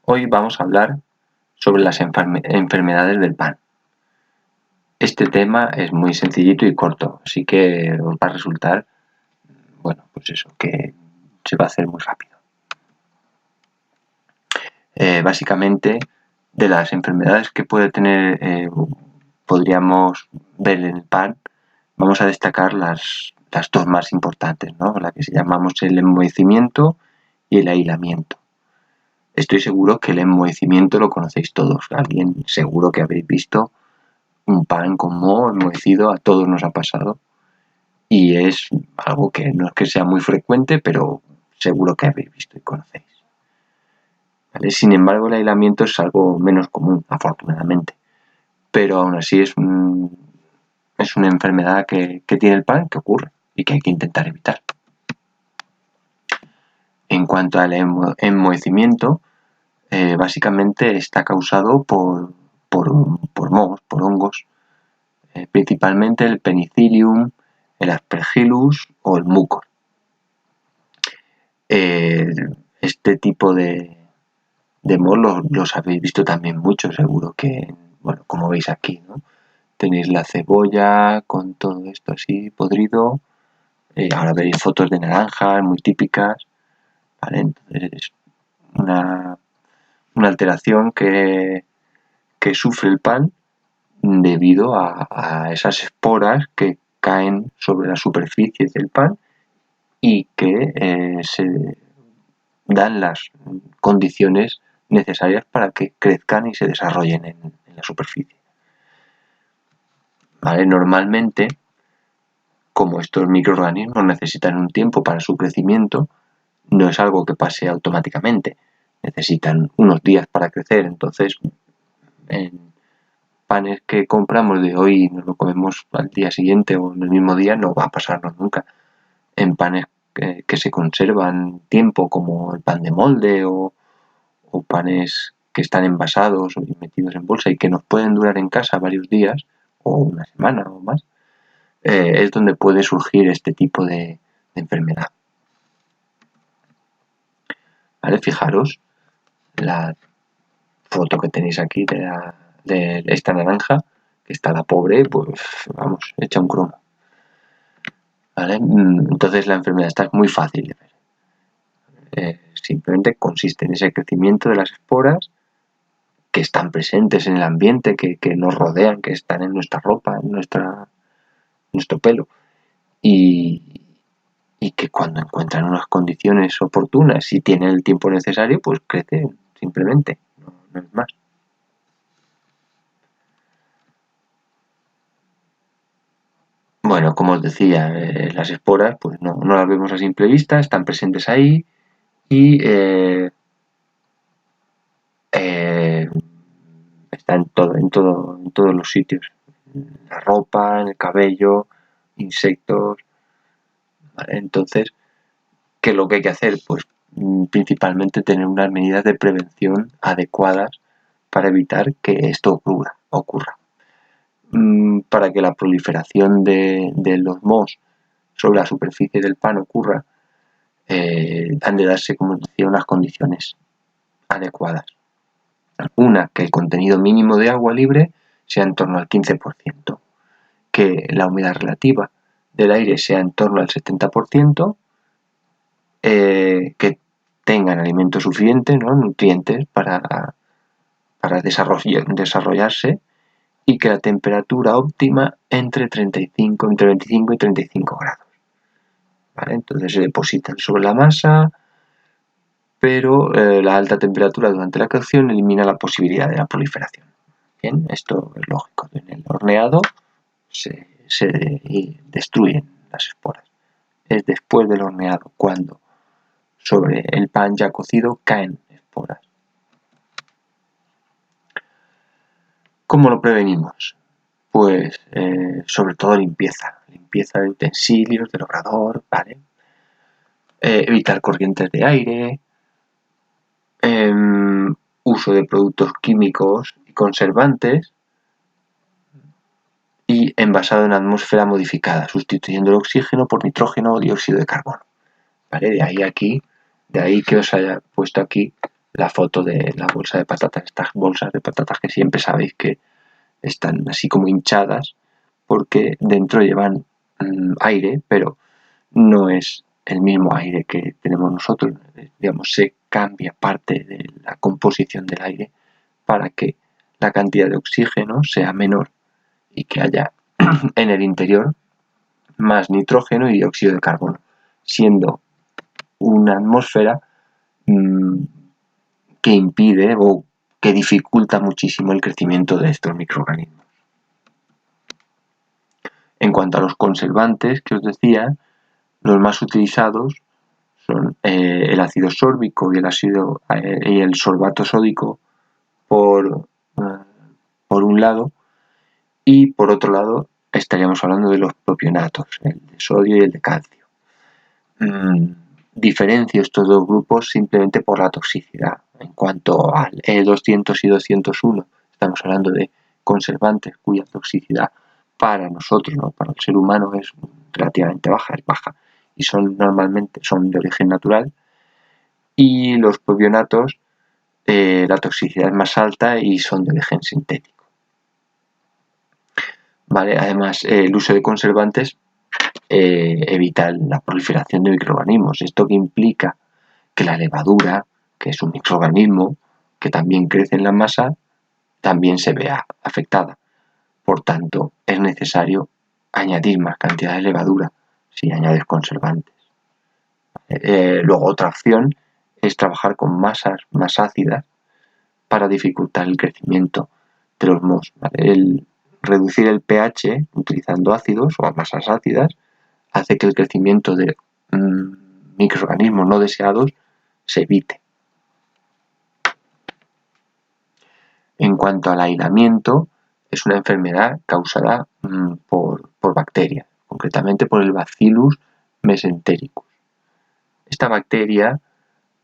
Hoy vamos a hablar sobre las enfermedades del pan. Este tema es muy sencillito y corto, así que os va a resultar, pues eso, que se va a hacer muy rápido. Básicamente, de las enfermedades que puede tener, podríamos ver en el pan, vamos a destacar las dos más importantes, ¿no? La que llamamos el enmohecimiento y el ahilamiento. Estoy seguro que el enmohecimiento lo conocéis todos. Alguien seguro que habéis visto un pan con moho enmohecido, a todos nos ha pasado. Y es algo que no es que sea muy frecuente, pero seguro que habéis visto y conocéis. ¿Vale? Sin embargo, el aislamiento es algo menos común, afortunadamente. Pero aún así es una enfermedad que tiene el pan, que ocurre y que hay que intentar evitar. En cuanto al enmohecimiento, básicamente está causado por mohos, por hongos, principalmente el penicillium, el aspergillus o el mucor. Este tipo de mohos los habéis visto también mucho, seguro que, como veis aquí, ¿no? Tenéis la cebolla con todo esto así podrido, ahora veréis fotos de naranjas muy típicas, ¿vale? Entonces es una alteración que sufre el pan debido a esas esporas que caen sobre la superficie del pan y que se dan las condiciones necesarias para que crezcan y se desarrollen en la superficie. ¿Vale? Normalmente, como estos microorganismos necesitan un tiempo para su crecimiento, no es algo que pase automáticamente. Necesitan unos días para crecer, entonces en panes que compramos de hoy y nos lo comemos al día siguiente o en el mismo día no va a pasarnos nunca. En panes que se conservan tiempo, como el pan de molde o panes que están envasados o metidos en bolsa y que nos pueden durar en casa varios días o una semana o más, es donde puede surgir este tipo de enfermedad. ¿Vale? Fijaros la foto que tenéis aquí de esta naranja, que está la pobre, pues vamos, hecha un cromo. ¿Vale? Entonces la enfermedad está muy fácil de ver. Simplemente consiste en ese crecimiento de las esporas que están presentes en el ambiente, que nos rodean, que están en nuestra ropa, en nuestro pelo, y que cuando encuentran unas condiciones oportunas y tienen el tiempo necesario, pues crecen simplemente, no es más. Bueno, como os decía, las esporas pues no las vemos a simple vista, están presentes ahí y está en todos los sitios, en la ropa, en el cabello, insectos, ¿vale? Entonces, ¿qué es lo que hay que hacer? Pues principalmente tener unas medidas de prevención adecuadas para evitar que esto ocurra. Para que la proliferación de los mohos sobre la superficie del pan ocurra, han de darse, como os decía, unas condiciones adecuadas. Una, que el contenido mínimo de agua libre sea en torno al 15%, que la humedad relativa del aire sea en torno al 70%, que tengan alimento suficiente, ¿no? Nutrientes para desarrollarse, y que la temperatura óptima entre 25 y 35 grados. ¿Vale? Entonces se depositan sobre la masa, pero la alta temperatura durante la cocción elimina la posibilidad de la proliferación. Bien, esto es lógico. En el horneado se destruyen las esporas. Es después del horneado cuando sobre el pan ya cocido caen esporas. ¿Cómo lo prevenimos? Pues sobre todo limpieza de utensilios, del obrador, ¿vale? Evitar corrientes de aire, uso de productos químicos y conservantes y envasado en atmósfera modificada, sustituyendo el oxígeno por nitrógeno o dióxido de carbono. ¿Vale? De ahí que os haya puesto aquí la foto de la bolsa de patatas, estas bolsas de patatas que siempre sabéis que están así como hinchadas porque dentro llevan aire, pero no es el mismo aire que tenemos nosotros. Digamos, se cambia parte de la composición del aire para que la cantidad de oxígeno sea menor y que haya en el interior más nitrógeno y dióxido de carbono, siendo una atmósfera que impide o que dificulta muchísimo el crecimiento de estos microorganismos. En cuanto a los conservantes que os decía, los más utilizados son el ácido sórbico y el sorbato sódico por un lado, y por otro lado estaríamos hablando de los propionatos, el de sodio y el de calcio. Diferencio estos dos grupos simplemente por la toxicidad. En cuanto al E200 y 201, estamos hablando de conservantes cuya toxicidad para nosotros, ¿no?, para el ser humano, es relativamente baja, es baja, y normalmente son de origen natural. Y los propionatos, la toxicidad es más alta y son de origen sintético. ¿Vale? Además, el uso de conservantes evita la proliferación de microorganismos. Esto que implica que la levadura, que es un microorganismo que también crece en la masa, también se vea afectada. Por tanto, es necesario añadir más cantidad de levadura si añades conservantes. Luego, otra opción es trabajar con masas más ácidas para dificultar el crecimiento de los mohos. ¿Vale? Reducir el pH utilizando ácidos o masas ácidas hace que el crecimiento de microorganismos no deseados se evite. En cuanto al aislamiento, es una enfermedad causada por bacterias, concretamente por el Bacillus mesentericus. Esta bacteria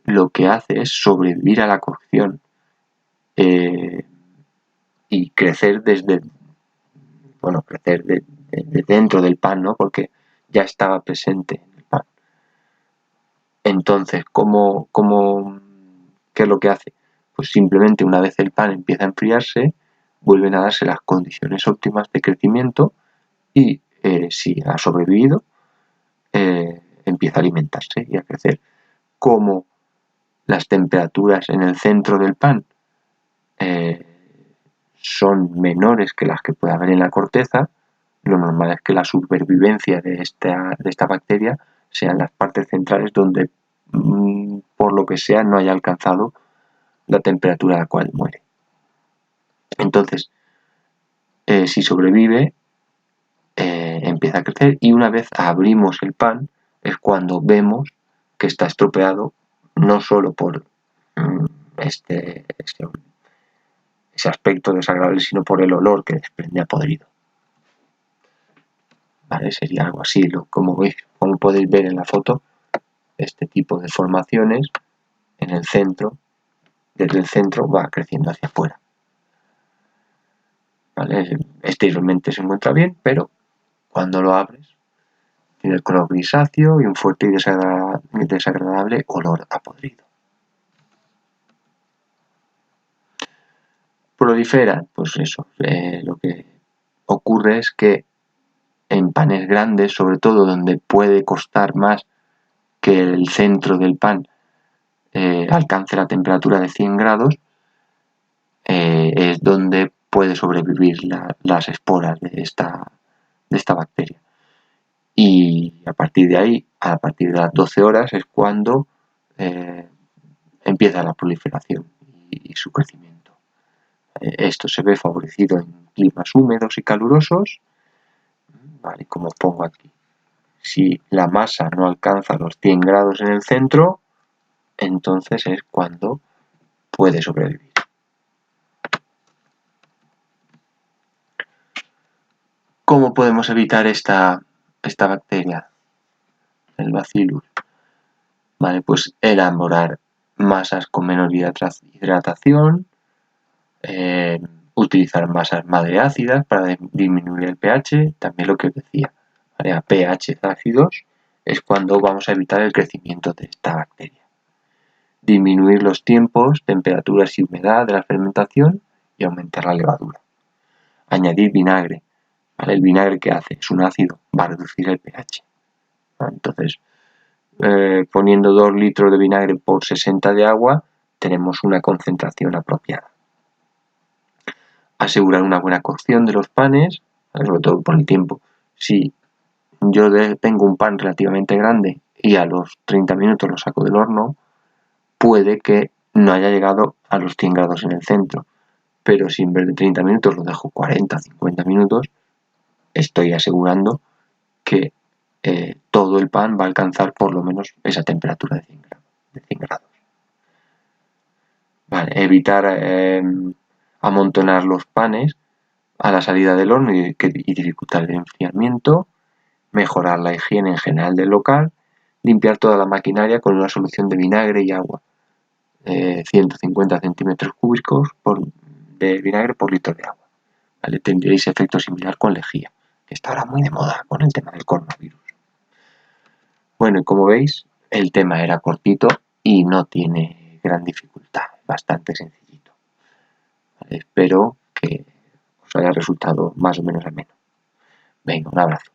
lo que hace es sobrevivir a la cocción y crecer desde dentro del pan, ¿no?, porque ya estaba presente en el pan. Entonces, ¿qué es lo que hace? Pues simplemente una vez el pan empieza a enfriarse, vuelven a darse las condiciones óptimas de crecimiento y si ha sobrevivido, empieza a alimentarse y a crecer. Como las temperaturas en el centro del pan son menores que las que puede haber en la corteza, lo normal es que la supervivencia de esta bacteria sea en las partes centrales donde, por lo que sea, no haya alcanzado la temperatura a la cual muere. Entonces, si sobrevive, empieza a crecer, y una vez abrimos el pan es cuando vemos que está estropeado, no solo por ese aspecto desagradable, sino por el olor que desprende a podrido. ¿Vale? Sería algo así, como podéis ver en la foto, este tipo de formaciones en el centro, desde el centro va creciendo hacia afuera. ¿Vale? Exteriormente se encuentra bien, pero cuando lo abres tiene el color grisáceo y un fuerte y desagradable olor a podrido. Proliferan, pues eso, lo que ocurre es que en panes grandes, sobre todo donde puede costar más que el centro del pan alcance la temperatura de 100 grados, es donde puede sobrevivir las esporas de esta bacteria. Y a partir de ahí, a partir de las 12 horas, es cuando empieza la proliferación y su crecimiento. Esto se ve favorecido en climas húmedos y calurosos, ¿vale?, como pongo aquí. Si la masa no alcanza los 100 grados en el centro, entonces es cuando puede sobrevivir. ¿Cómo podemos evitar esta bacteria, el Bacillus? Vale, pues elaborar masas con menor hidratación, utilizar masas madreácidas para disminuir el pH, también lo que os decía, ¿vale? A pH ácidos es cuando vamos a evitar el crecimiento de esta bacteria. disminuir los tiempos, temperaturas y humedad de la fermentación y aumentar la levadura. Añadir vinagre. ¿Vale? ¿El vinagre qué hace? Es un ácido, va a reducir el pH. ¿Vale? Entonces, poniendo 2 litros de vinagre por 60 de agua, tenemos una concentración apropiada. Asegurar una buena cocción de los panes, sobre todo por el tiempo. Si yo tengo un pan relativamente grande y a los 30 minutos lo saco del horno, puede que no haya llegado a los 100 grados en el centro, pero si en vez de 30 minutos lo dejo 40, 50 minutos, estoy asegurando que todo el pan va a alcanzar por lo menos esa temperatura de 100 grados. Vale, evitar amontonar los panes a la salida del horno y dificultar el enfriamiento, mejorar la higiene en general del local, limpiar toda la maquinaria con una solución de vinagre y agua, 150 centímetros cúbicos de vinagre por litro de agua. ¿Vale? Tendréis efecto similar con lejía, que está ahora muy de moda con el tema del coronavirus. Bueno, y como veis, el tema era cortito y no tiene gran dificultad, bastante sencillito. ¿Vale? Espero que os haya resultado más o menos ameno. Venga, un abrazo.